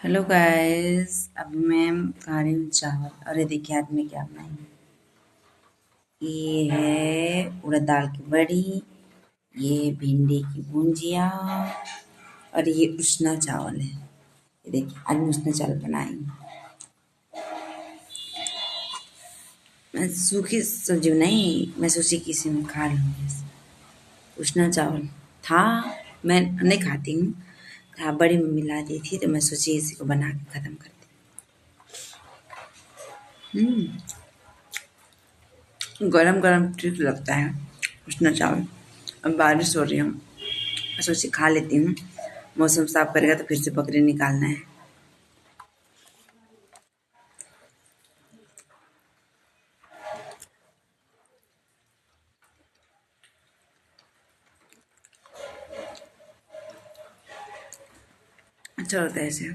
Hello guys. अभी मैं खा रही हूँ चावल। अरे देखिए आज मैं क्या बनाई हूँ। ये है उड़द दाल की बड़ी, ये भिंडी की भुंजिया और ये उसना चावल है। ये देखिए आज मैं उसना चावल बनाई हूँ। मैं सूखी सब्जी बनाई, मैं सोची किसी में खा लूँगी। उसना चावल था, मैं नहीं खाती हूँ, था बड़ी मम्मी ला दी थी तो मैं सोची इसी को बना के ख़त्म कर दी। गरम गरम ठीक लगता है उसना चावल। अब बारिश हो रही है, मैं सोची खा लेती हूँ। मौसम साफ करेगा तो फिर से बकरी निकालना है। अच्छा होता है ऐसे।